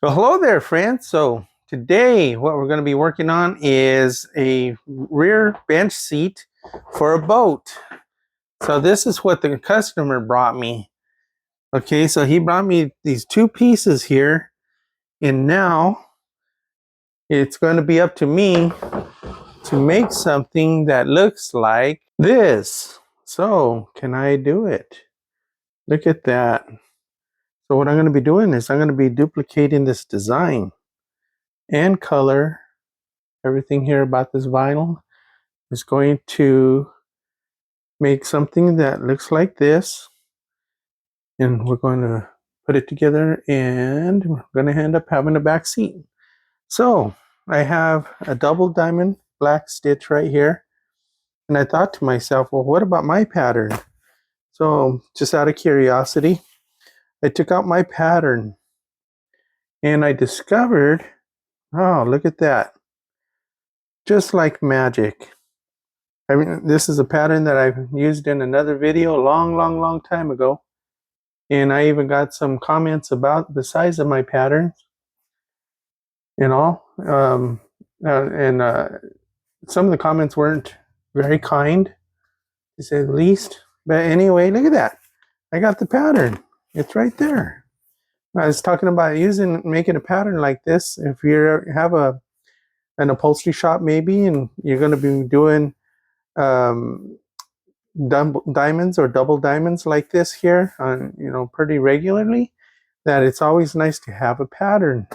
Well, hello there, friends. So today what we're going to be working on is a rear bench seat for a boat. So this is what the customer brought me. Okay, so he brought me these two pieces here, and now it's going to be up to me to make something that looks like this. So can I do it? Look at that. So what I'm going to be doing is I'm going to be duplicating this design and color. Everything here about this vinyl is going to make something that looks like this, and we're going to put it together, and we're going to end up having a back seat. So I have a double diamond black stitch right here, and I thought to myself, well, what about my pattern? So just out of curiosity, I took out my pattern and I discovered, oh, look at that, just like magic. I mean, this is a pattern that I've used in another video a long time ago. And I even got some comments about the size of my patterns and all. Some of the comments weren't very kind, to say the least. But anyway, look at that. I got the pattern. It's right there. I was talking about making a pattern like this. If you have an upholstery shop maybe, and you're going to be doing diamonds or double diamonds like this here, pretty regularly, that it's always nice to have a pattern.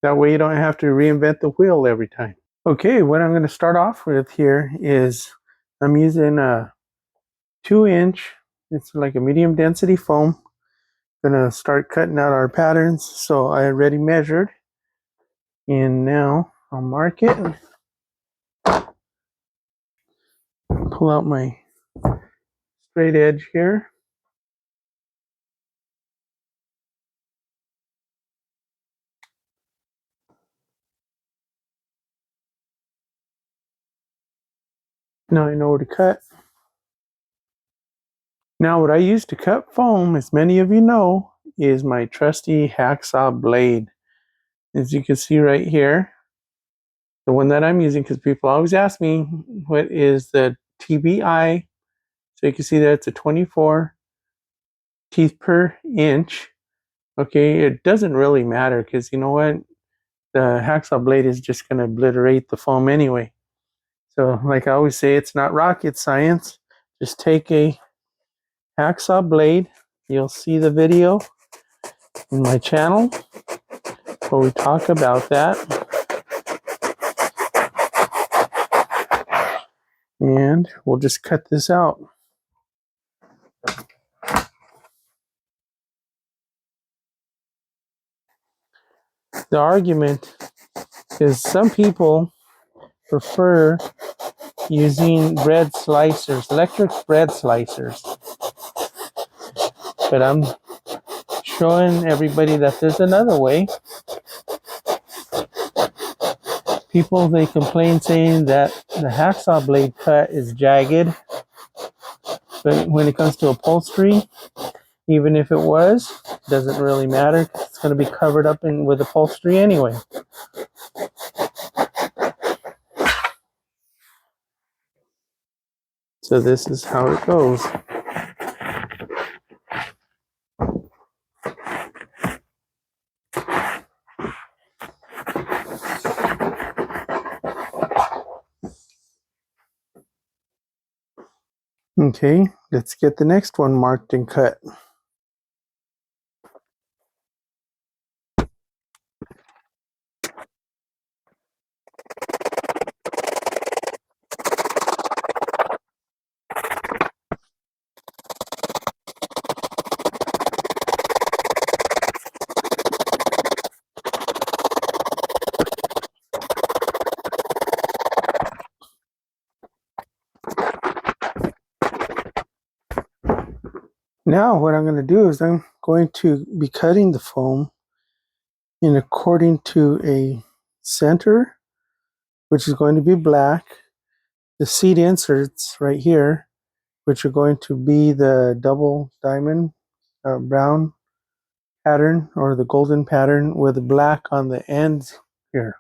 That way you don't have to reinvent the wheel every time. Okay, what I'm going to start off with here is I'm using a 2-inch, it's like a medium density foam. Gonna start cutting out our patterns. So I already measured, and now I'll mark it. Pull out my straight edge here. Now I know where to cut. Now what I use to cut foam, as many of you know, is my trusty hacksaw blade. As you can see right here, the one that I'm using, because people always ask me what is the TBI. So you can see that it's a 24 teeth per inch. Okay, it doesn't really matter because you know what? The hacksaw blade is just going to obliterate the foam anyway. So like I always say, it's not rocket science. Just take a hacksaw blade. You'll see the video in my channel where we talk about that. And we'll just cut this out. The argument is some people prefer using bread slicers, electric bread slicers. But I'm showing everybody that there's another way. People, they complain saying that the hacksaw blade cut is jagged. But when it comes to upholstery, even if it was, doesn't really matter. It's going to be covered up with upholstery anyway. So this is how it goes. Okay, let's get the next one marked and cut. Now what I'm going to do is I'm going to be cutting the foam in according to a center, which is going to be black. The seat inserts right here, which are going to be the double diamond brown pattern or the golden pattern with black on the ends here.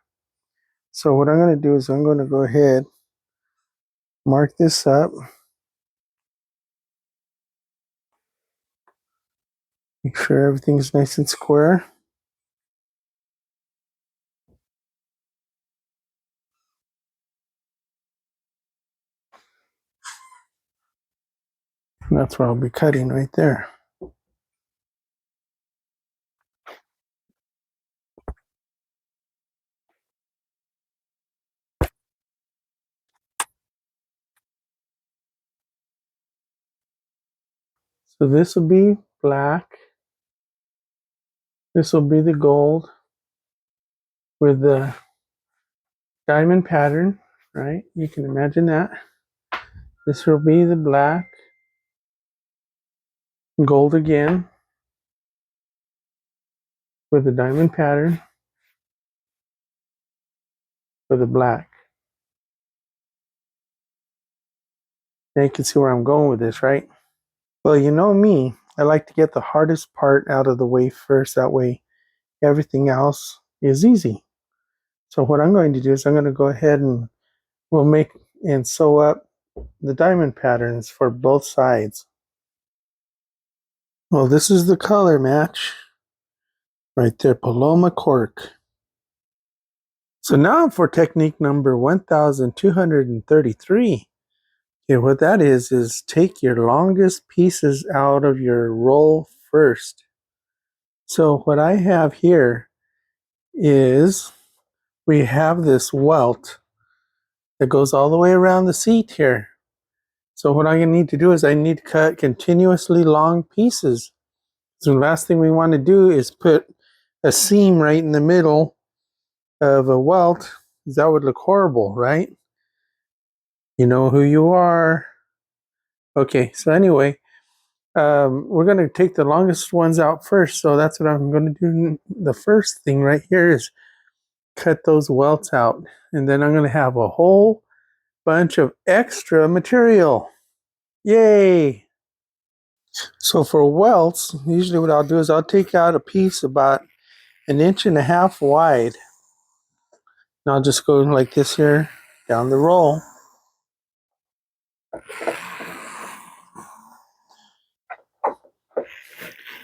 So what I'm going to do is I'm going to go ahead, mark this up, make sure everything's nice and square. And that's where I'll be cutting right there. So this will be black. This will be the gold with the diamond pattern, right? You can imagine that. This will be the black, gold again with the diamond pattern for the black. Now you can see where I'm going with this, right? Well, you know me, I like to get the hardest part out of the way first. That way everything else is easy. So what I'm going to do is I'm going to go ahead and we'll make and sew up the diamond patterns for both sides. Well, this is the color match right there, Paloma cork. So now for technique number 1233. Okay, what that is take your longest pieces out of your roll first. So what I have here is we have this welt that goes all the way around the seat here. So what I need to do is I need to cut continuously long pieces. So the last thing we want to do is put a seam right in the middle of a welt. That would look horrible, right? You know who you are. Okay, so anyway, we're going to take the longest ones out first. So that's what I'm going to do. The first thing right here is cut those welts out. And then I'm going to have a whole bunch of extra material. Yay! So for welts, usually what I'll do is I'll take out a piece about 1.5 inches wide. And I'll just go like this here down the roll.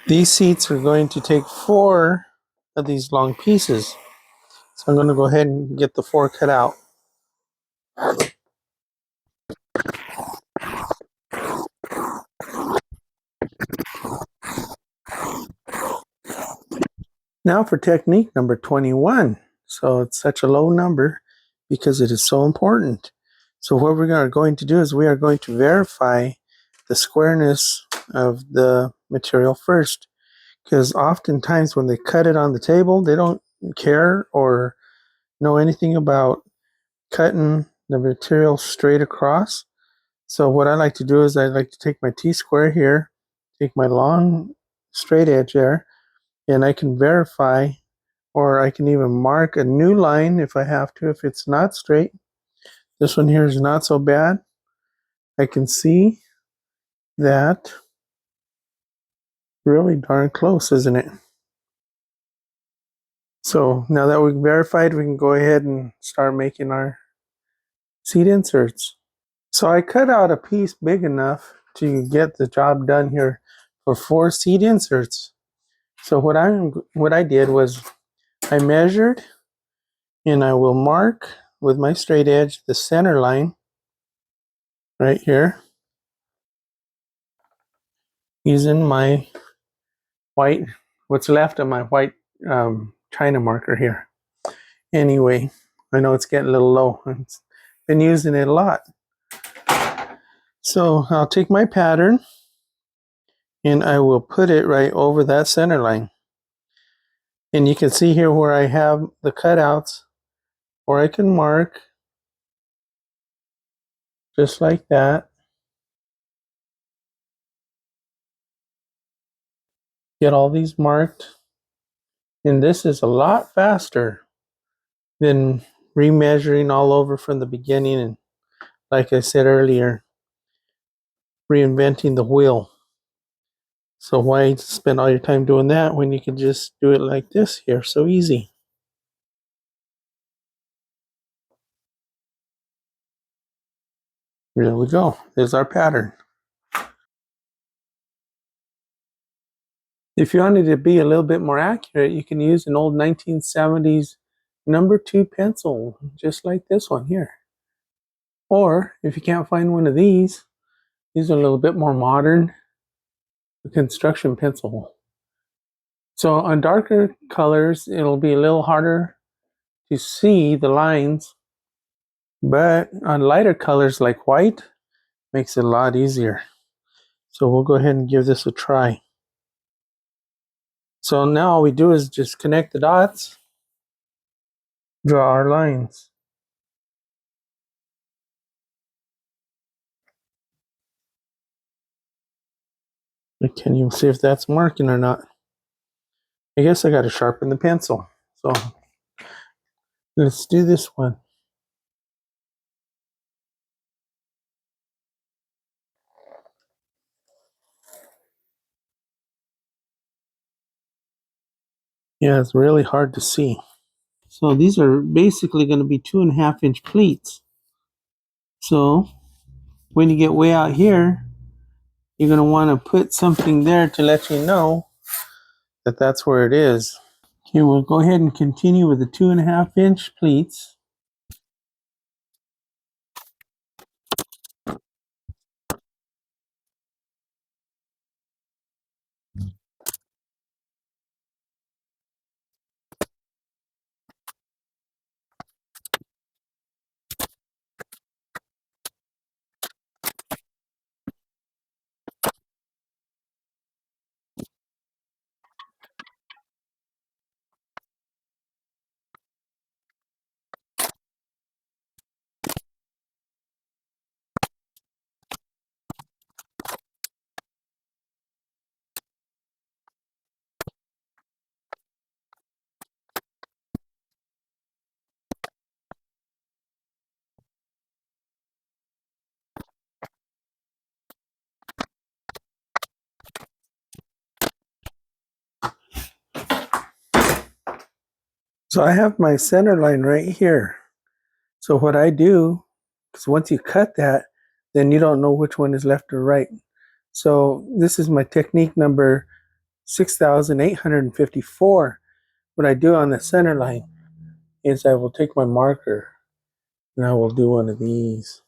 These seats are going to take 4 of these long pieces. So I'm going to go ahead and get the 4 cut out. Now for technique number 21. So it's such a low number because it is so important. So what we're going to do is we are going to verify the squareness of the material first. Because oftentimes when they cut it on the table, they don't care or know anything about cutting the material straight across. So what I like to do is I like to take my T-square here, take my long straight edge there, and I can verify, or I can even mark a new line if I have to, if it's not straight. This one here is not so bad. I can see that really darn close, isn't it? So now that we've verified, we can go ahead and start making our seat inserts. So I cut out a piece big enough to get the job done here for 4 seat inserts. So what I did was I measured, and I will mark with my straight edge the center line right here using my white, what's left of my white China marker here. Anyway, I know it's getting a little low. I've been using it a lot. So I'll take my pattern and I will put it right over that center line. And you can see here where I have the cutouts, or I can mark just like that. Get all these marked. And this is a lot faster than remeasuring all over from the beginning. And like I said earlier, reinventing the wheel. So why spend all your time doing that when you could just do it like this here? So easy. There we go. There's our pattern. If you wanted to be a little bit more accurate, you can use an old 1970s #2 pencil, just like this one here. Or if you can't find one of these are a little bit more modern, a construction pencil. So on darker colors, it'll be a little harder to see the lines, but on lighter colors like white, makes it a lot easier. So we'll go ahead and give this a try. So now all we do is just connect the dots, draw our lines. Can you see if that's marking or not? I guess I got to sharpen the pencil. So let's do this one. Yeah, it's really hard to see. So these are basically going to be 2.5-inch pleats. So when you get way out here, you're going to want to put something there to let you know that that's where it is. Okay, we'll go ahead and continue with the 2.5-inch pleats. So I have my center line right here. So what I do, because once you cut that, then you don't know which one is left or right. So this is my technique number 6,854. What I do on the center line is I will take my marker and I will do one of these.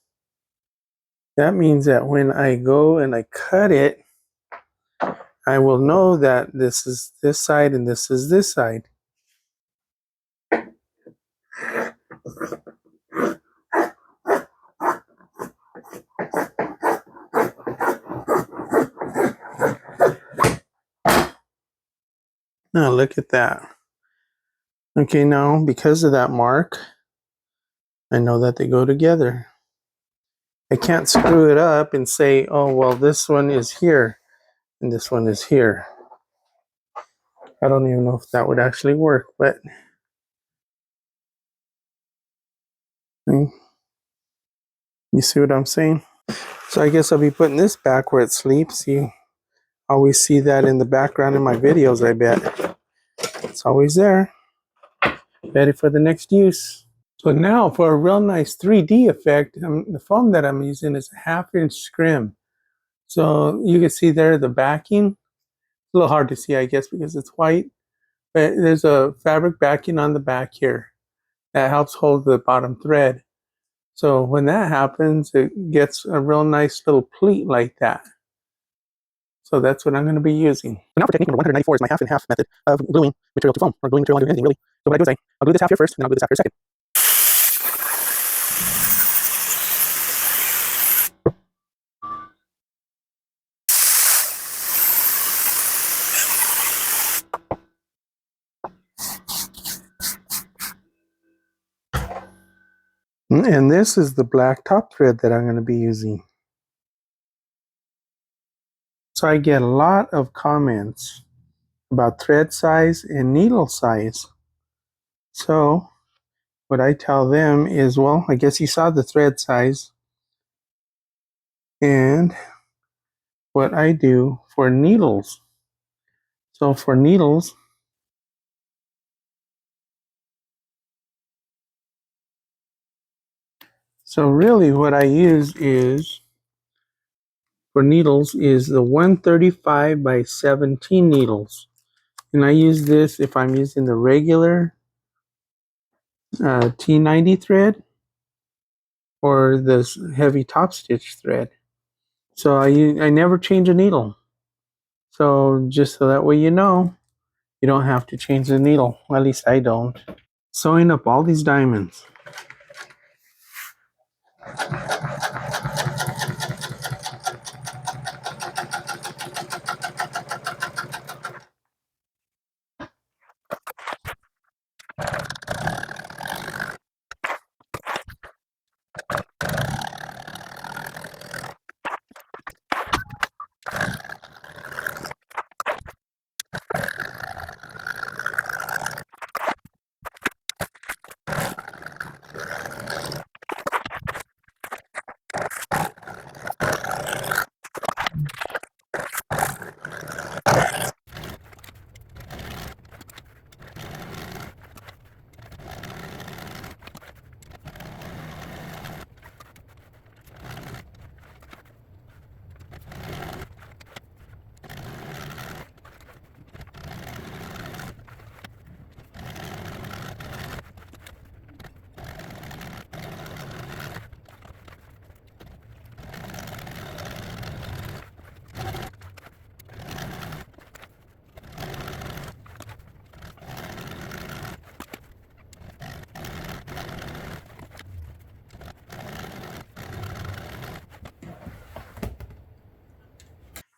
That means that when I go and I cut it, I will know that this is this side and this is this side. Now look at that. Okay, now because of that mark, I know that they go together. I can't screw it up and say, oh, well, this one is here and this one is here. I don't even know if that would actually work, but you see what I'm saying? So I guess I'll be putting this back where it sleeps. You always see that in the background in my videos, I bet. It's always there, ready for the next use. So now for a real nice 3D effect, the foam that I'm using is a 1/2-inch scrim. So you can see there the backing. It's a little hard to see, I guess, because it's white. But there's a fabric backing on the back here that helps hold the bottom thread. So when that happens, it gets a real nice little pleat like that. So that's what I'm going to be using. So now for technique number 194 is my 1/2 and 1/2 method of gluing material to foam, or gluing material onto anything really. So what I do is I'll glue this half here first, and then I'll glue this half here second. And this is the black top thread that I'm going to be using. So I get a lot of comments about thread size and needle size. So what I tell them is, well, I guess you saw the thread size. And what I do for needles So for needles, so really what I use is for needles is the 135 by 17 needles. And I use this if I'm using the regular T90 thread or this heavy top stitch thread. So I never change a needle. So just so that way you know, you don't have to change the needle. At least I don't. Sewing up all these diamonds.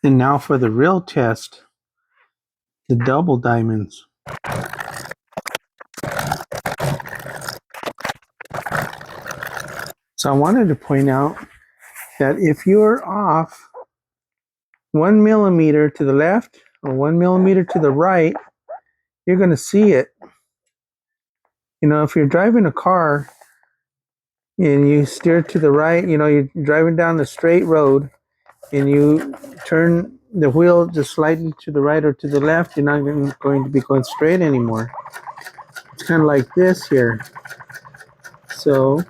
And now for the real test, the double diamonds. So I wanted to point out that if you're off 1 millimeter to the left or 1 millimeter to the right, you're going to see it. You know, if you're driving a car and you steer to the right, you know, you're driving down the straight road and you turn the wheel just slightly to the right or to the left, you're not going to be going straight anymore. It's kind of like this here. So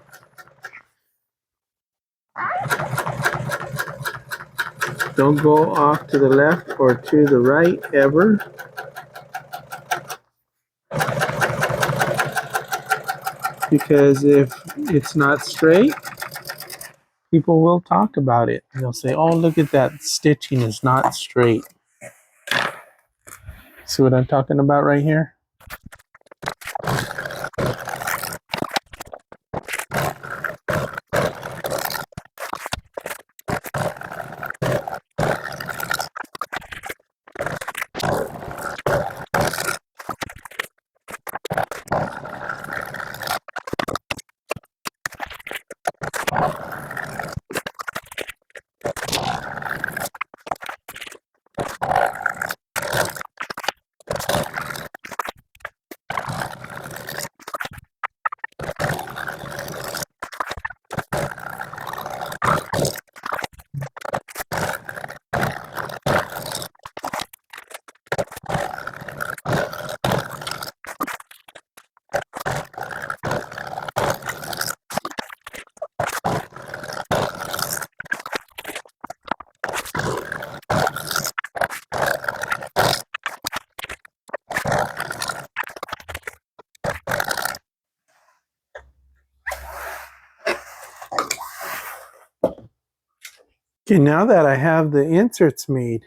don't go off to the left or to the right ever. Because if it's not straight, people will talk about it. They'll say, oh, look at that stitching is not straight. See what I'm talking about right here? Okay, now that I have the inserts made,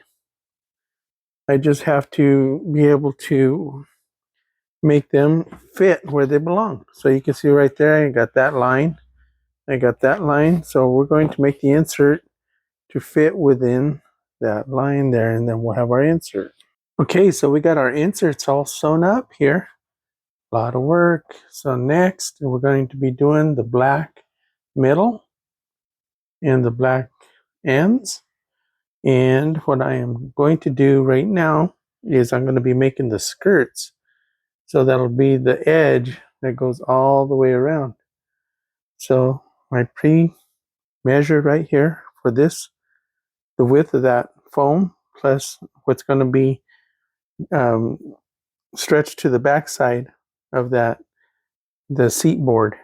I just have to be able to make them fit where they belong. So you can see right there, I got that line. I got that line. So we're going to make the insert to fit within that line there, and then we'll have our insert. Okay, so we got our inserts all sewn up here. A lot of work. So next, we're going to be doing the black middle and the black ends. And what I am going to do right now is I'm going to be making the skirts. So that'll be the edge that goes all the way around. So I pre-measured right here for this, the width of that foam plus what's going to be um, stretched to the back side of the seat board.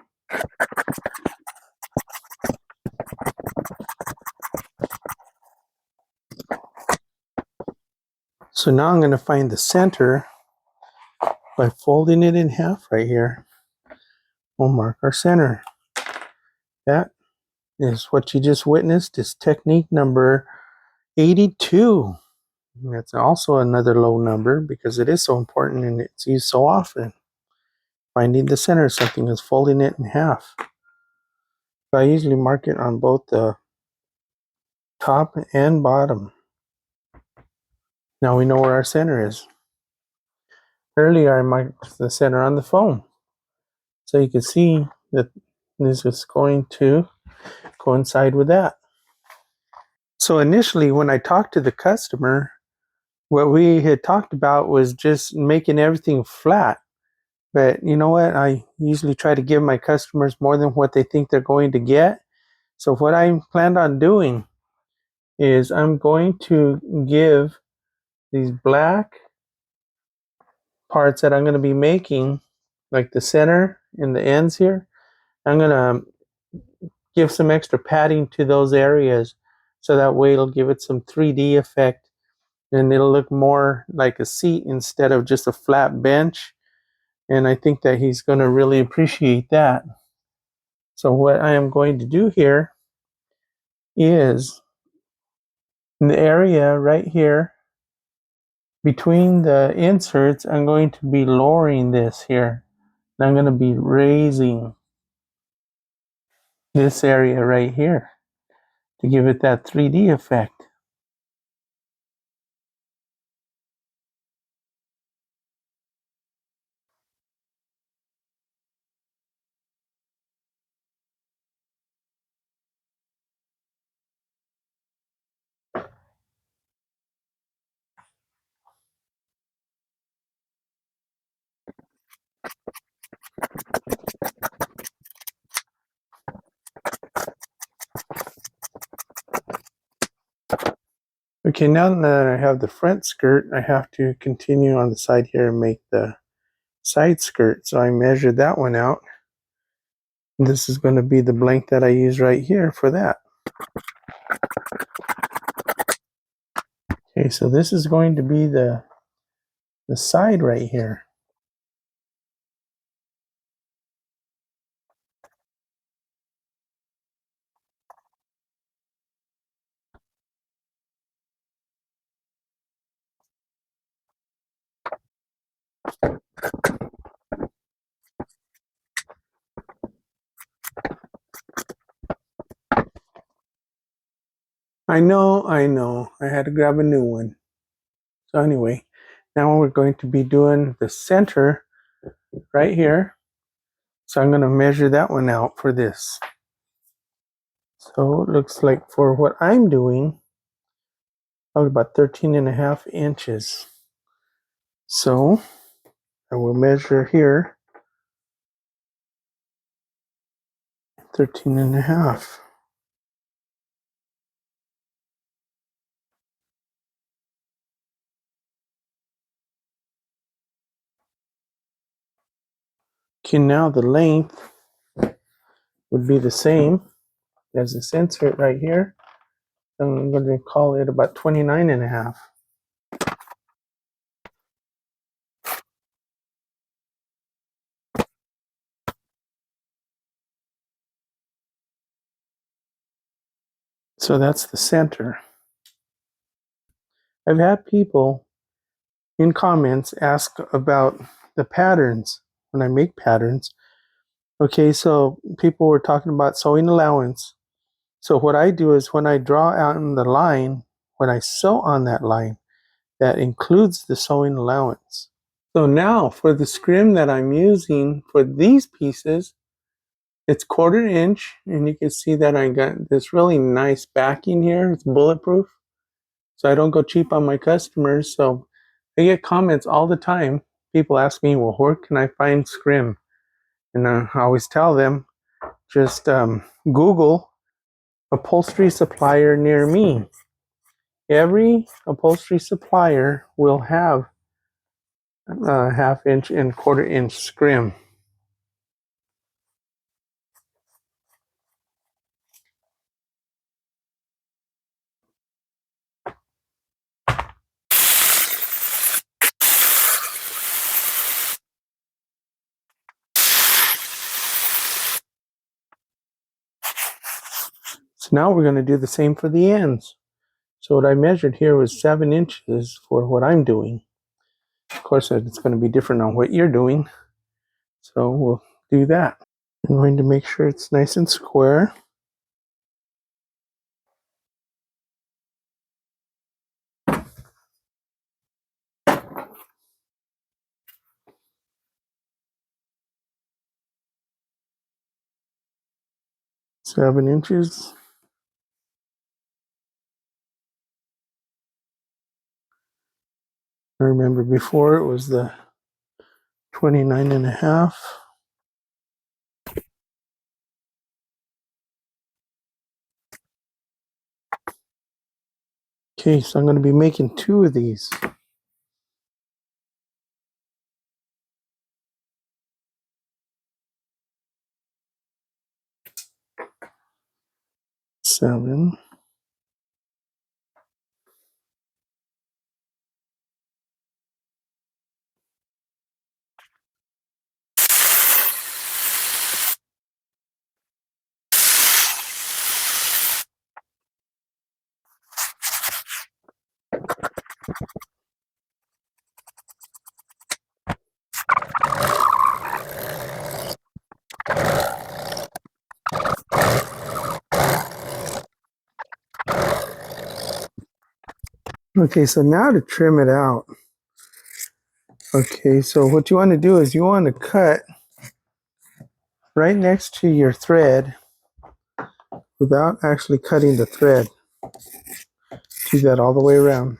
So now I'm going to find the center by folding it in half right here. We'll mark our center. That is what you just witnessed, is technique number 82. That's also another low number because it is so important and it's used so often. Finding the center of something is folding it in half. So I usually mark it on both the top and bottom. Now we know where our center is. Earlier I marked the center on the foam. So you can see that this is going to coincide with that. So initially when I talked to the customer, what we had talked about was just making everything flat. But you know what? I usually try to give my customers more than what they think they're going to get. So what I planned on doing is I'm going to give these black parts that I'm going to be making, like the center and the ends here, I'm going to give some extra padding to those areas so that way it'll give it some 3D effect and it'll look more like a seat instead of just a flat bench. And I think that he's going to really appreciate that. So what I am going to do here is in the area right here between the inserts, I'm going to be lowering this here. And I'm going to be raising this area right here to give it that 3D effect. Okay, now that I have the front skirt, I have to continue on the side here and make the side skirt. So I measured that one out. This is going to be the blank that I use right here for that. Okay, so this is going to be the side right here. I know. I had to grab a new one. So anyway, now we're going to be doing the center right here. So I'm going to measure that one out for this. So it looks like for what I'm doing, probably about 13.5 inches. So I will measure here 13.5. Okay, now the length would be the same as this insert right here. I'm going to call it about 29.5. So that's the center. I've had people in comments ask about the patterns when I make patterns. Okay, so people were talking about sewing allowance. So what I do is when I draw out in the line, when I sew on that line, that includes the sewing allowance. So now for the scrim that I'm using for these pieces, it's 1/4 inch, and you can see that I got this really nice backing here. It's bulletproof, so I don't go cheap on my customers. So I get comments all the time. People ask me, well, where can I find scrim? And I always tell them, just Google upholstery supplier near me. Every upholstery supplier will have 1/2 inch and 1/4 inch scrim. So now we're going to do the same for the ends. So what I measured here was 7 inches for what I'm doing. Of course, it's going to be different on what you're doing. So we'll do that. I'm going to make sure it's nice and square. Seven inches. I remember before it was the 29.5. Okay, so I'm going to be making 2 of these. Seven. Okay, so now to trim it out. Okay, so what you want to do is you want to cut right next to your thread without actually cutting the thread. Do that all the way around.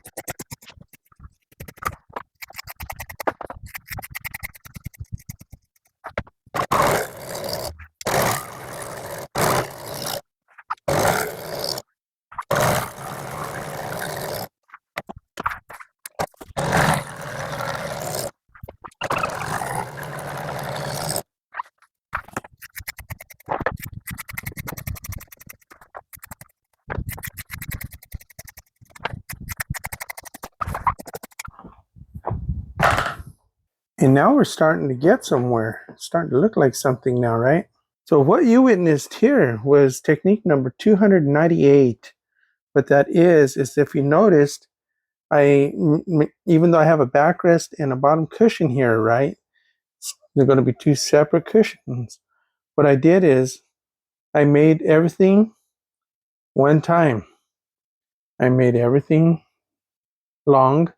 And now we're starting to get somewhere. It's starting to look like something now, right? So what you witnessed here was technique number 298. What that is if you noticed, even though I have a backrest and a bottom cushion here, right? They're going to be 2 separate cushions. What I did is I made everything one time. I made everything long.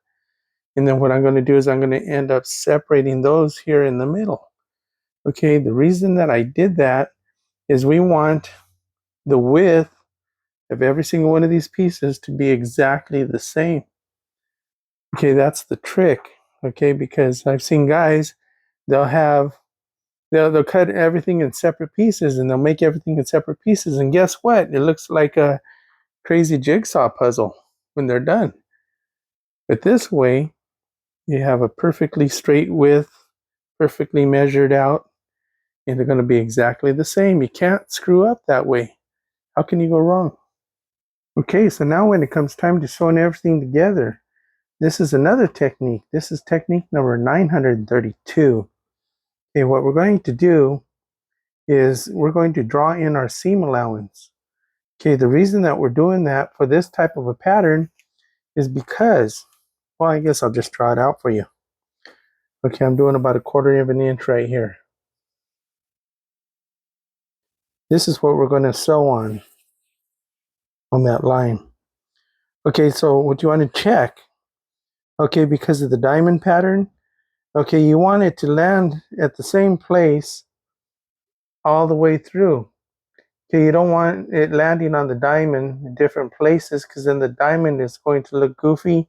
And then what I'm going to do is I'm going to end up separating those here in the middle. Okay, the reason that I did that is we want the width of every single one of these pieces to be exactly the same. Okay, that's the trick. Okay, because I've seen guys, they'll cut everything in separate pieces and they'll make everything in separate pieces. And guess what? It looks like a crazy jigsaw puzzle when they're done. But this way, you have a perfectly straight width, perfectly measured out, and they're going to be exactly the same. You can't screw up that way. How can you go wrong? Okay, so now when it comes time to sewing everything together, this is another technique. This is technique number 932. Okay, what we're going to do is we're going to draw in our seam allowance. Okay, the reason that we're doing that for this type of a pattern is because, well, I guess I'll just draw it out for you. Okay, I'm doing about 1/4 of an inch right here. This is what we're going to sew on that line. Okay, so what you want to check, okay, because of the diamond pattern, okay, you want it to land at the same place all the way through. Okay, you don't want it landing on the diamond in different places because then the diamond is going to look goofy.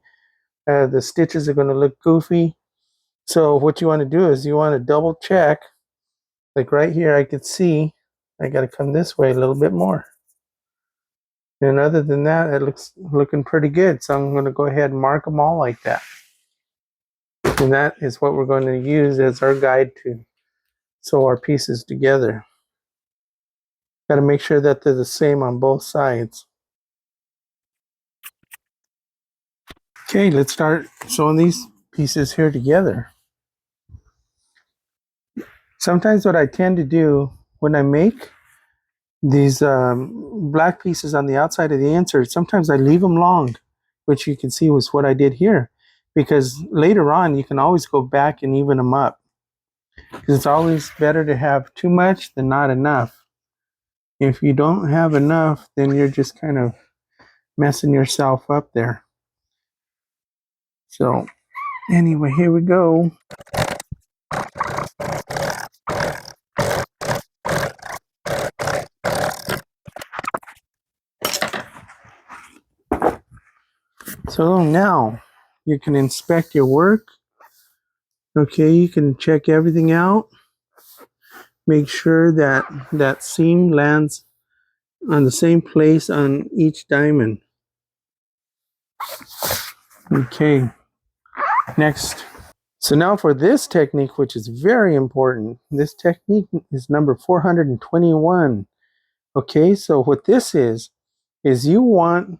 The stitches are going to look goofy. So what you want to do is you want to double check. Like right here, I could see I got to come this way a little bit more. And other than that, it looking pretty good. So I'm going to go ahead and mark them all like that. And that is what we're going to use as our guide to sew our pieces together. Got to make sure that they're the same on both sides. Okay, let's start sewing these pieces here together. Sometimes what I tend to do when I make these black pieces on the outside of the insert, sometimes I leave them long, which you can see was what I did here, because later on you can always go back and even them up. Because it's always better to have too much than not enough. If you don't have enough, then you're just kind of messing yourself up there. So anyway, here we go. So now you can inspect your work. Okay, you can check everything out. Make sure that that seam lands on the same place on each diamond. Okay, next. So now for this technique, which is very important, this technique is number 421. Okay, so what this is you want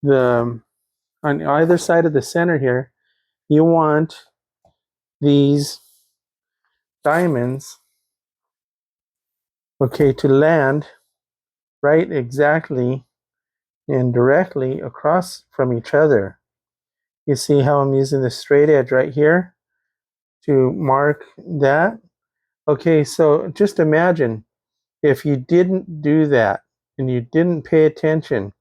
the, on either side of the center here, you want these diamonds, okay, to land right exactly and directly across from each other. You see how I'm using the straight edge right here to mark that? Okay, so just imagine if you didn't do that and you didn't pay attention,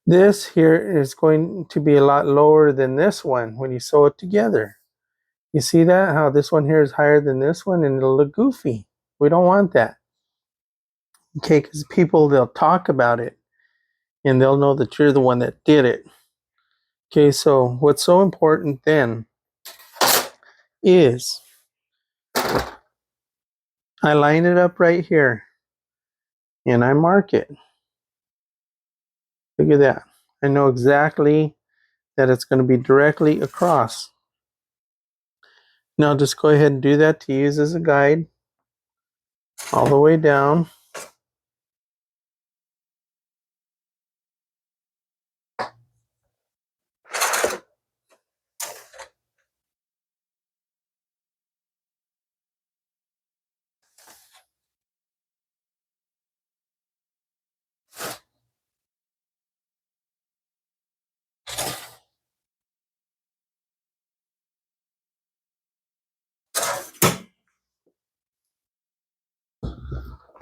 this here is going to be a lot lower than this one when you sew it together. You see that? How this one here is higher than this one, and it'll look goofy. We don't want that. Okay, because people, they'll talk about it and they'll know that you're the one that did it. Okay, so what's so important then is I line it up right here and I mark it. Look at that. I know exactly that it's going to be directly across. Now just go ahead and do that to use as a guide all the way down.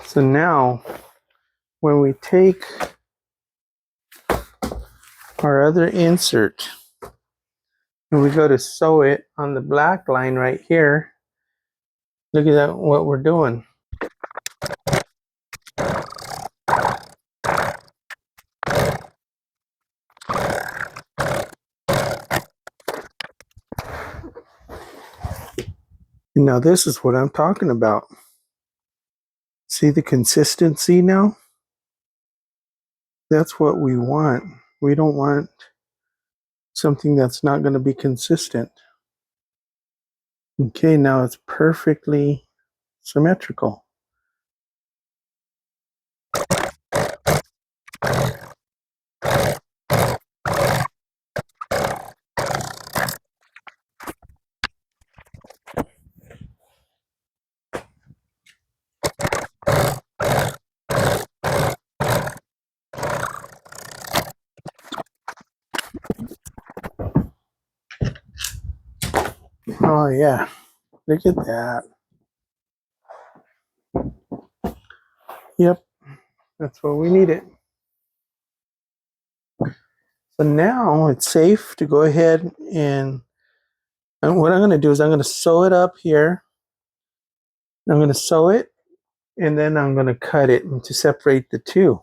So now when we take our other insert and we go to sew it on the black line right here, look at that, what we're doing. And now this is what I'm talking about. See the consistency now? That's what we want. We don't want something that's not going to be consistent. Okay, now it's perfectly symmetrical. Oh yeah, look at that. Yep, that's what we needed. So now it's safe to go ahead and what I'm going to do is I'm going to sew it up here. I'm going to sew it and then I'm going to cut it to separate the two.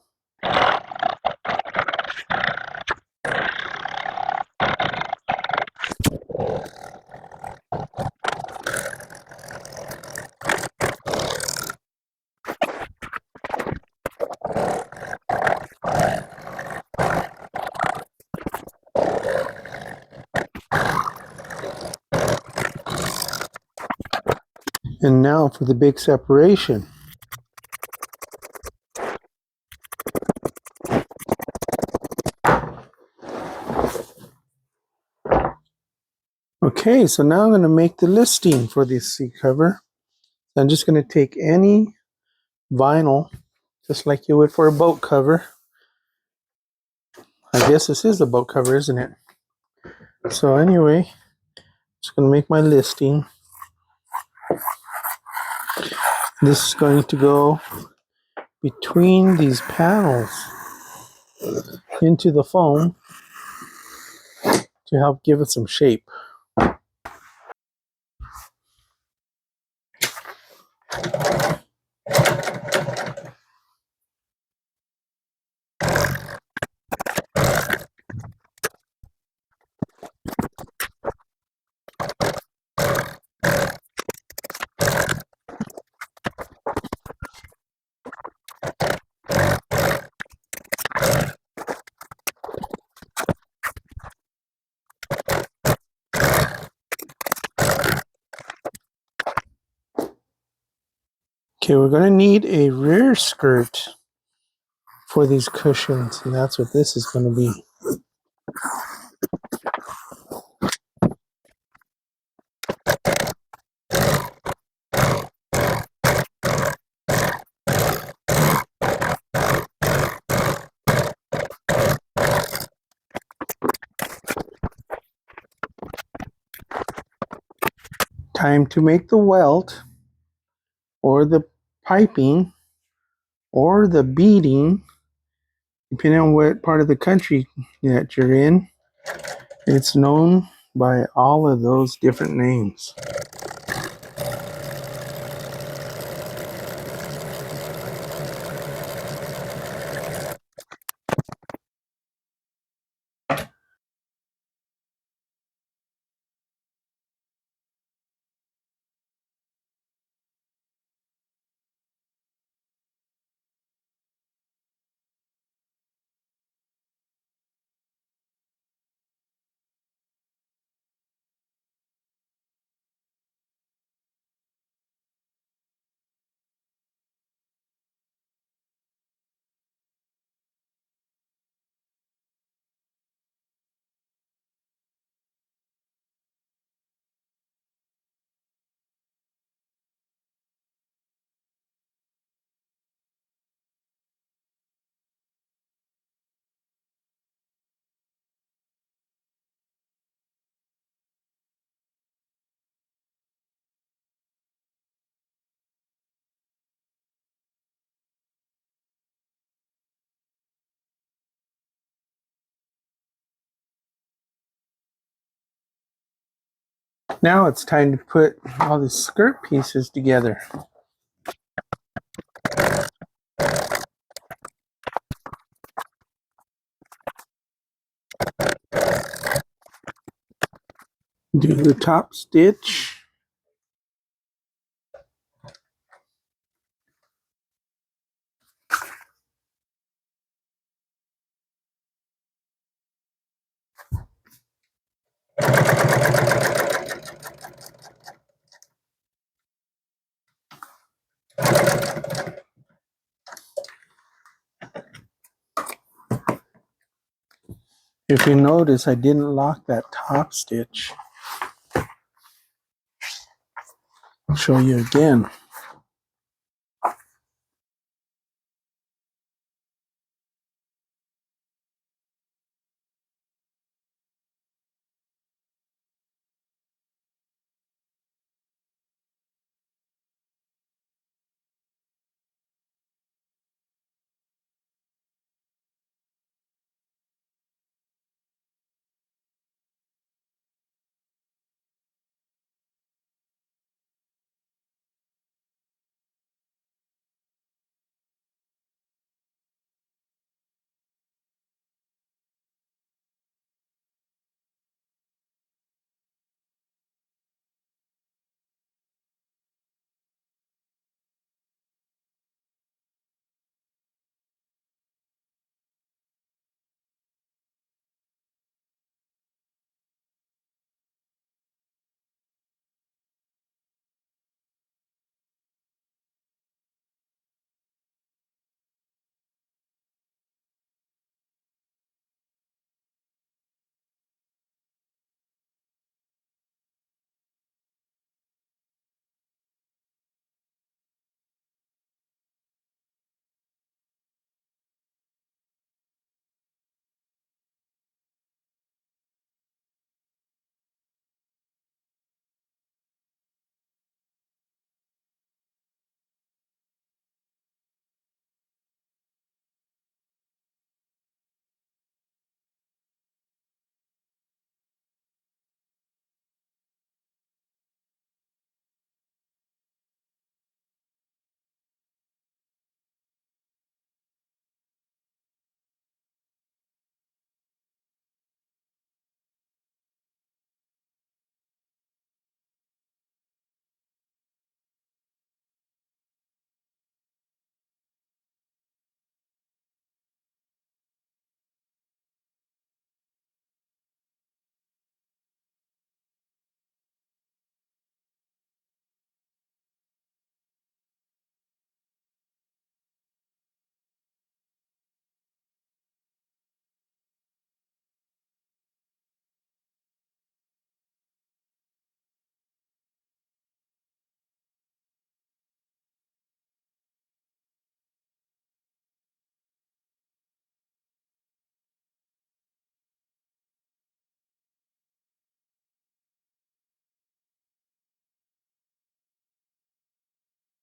And now for the big separation. Okay, so now I'm going to make the listing for this seat cover. I'm just going to take any vinyl, just like you would for a boat cover. I guess this is a boat cover, isn't it? So anyway, just going to make my listing. This is going to go between these panels into the foam to help give it some shape. Okay, we're going to need a rear skirt for these cushions, and that's what this is going to be. Time to make the welt, or the piping, or the beading, depending on what part of the country that you're in. It's known by all of those different names. Now it's time to put all the skirt pieces together. Do the top stitch. If you notice, I didn't lock that top stitch. I'll show you again.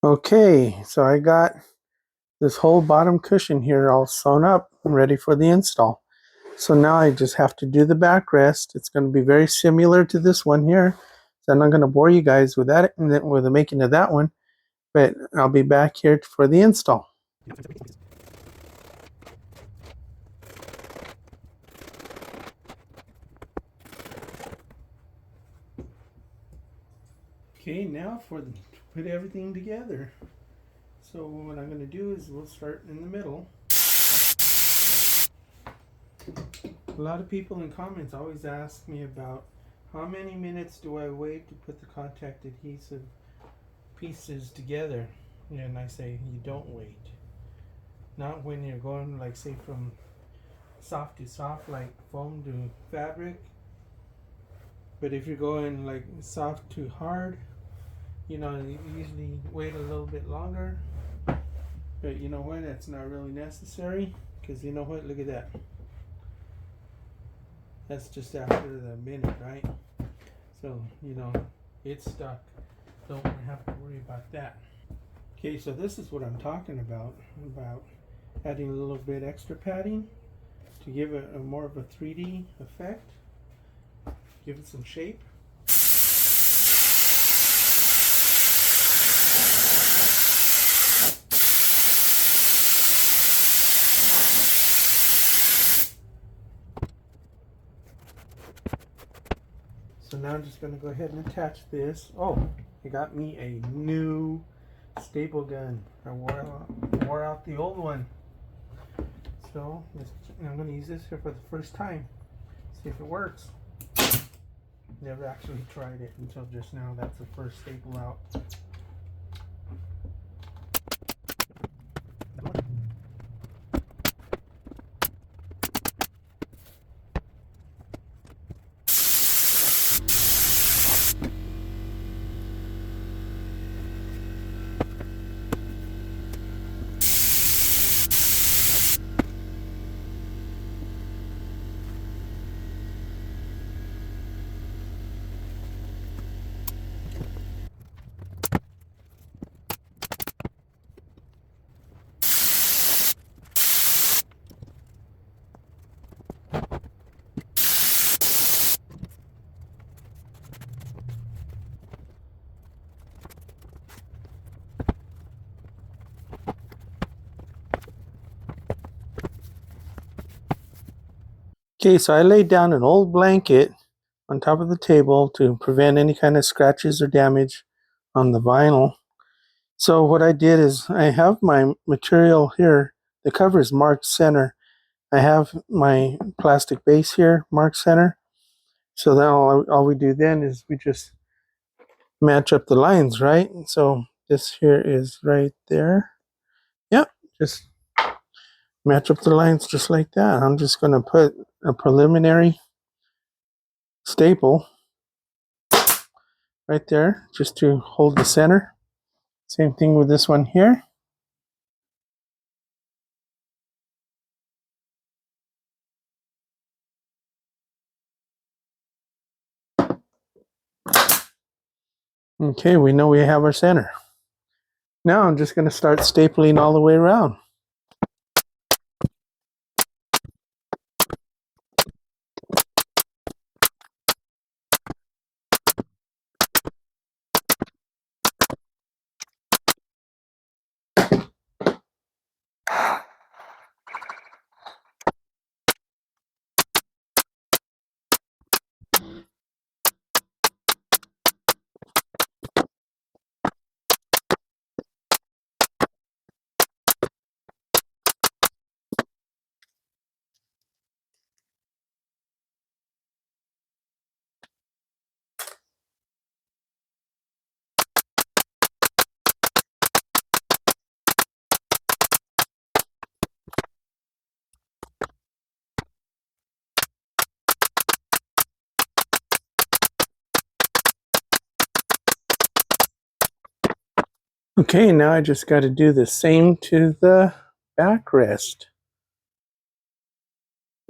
Okay, so I got this whole bottom cushion here all sewn up and ready for the install. So now I just have to do the backrest. It's going to be very similar to this one here. So I'm not going to bore you guys with that, with the making of that one, but I'll be back here for the install. Okay, now to put everything together. So what I'm going to do is we'll start in the middle. A lot of people in comments always ask me about how many minutes do I wait to put the contact adhesive pieces together. And I say you don't wait. Not when you're going, like, say, from soft to soft, like foam to fabric. But if you're going like soft to hard, you usually wait a little bit longer. But you know what? That's not really necessary, because you know what? Look at that. That's just after the minute, right? So, it's stuck. Don't have to worry about that. Okay, so this is what I'm talking about adding a little bit extra padding to give it a more of a 3D effect. Give it some shape. So now I'm just going to go ahead and attach this. Oh, I got me a new staple gun. I wore out the old one. So I'm going to use this here for the first time. See if it works. Never actually tried it until just now. That's the first staple out. Okay, so I laid down an old blanket on top of the table to prevent any kind of scratches or damage on the vinyl. So what I did is I have my material here. The cover is marked center. I have my plastic base here marked center. So then all we do then is we just match up the lines, right? So this here is right there. Yep, just match up the lines just like that. I'm just going to put a preliminary staple right there just to hold the center. Same thing with this one here. Okay, we know we have our center. Now I'm just going to start stapling all the way around. Okay, now I just got to do the same to the backrest.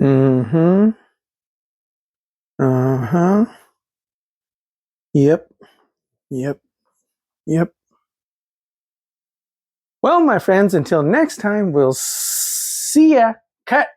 Mm-hmm. Uh-huh. Yep. Yep. Yep. Well, my friends, until next time, we'll see ya. Cut.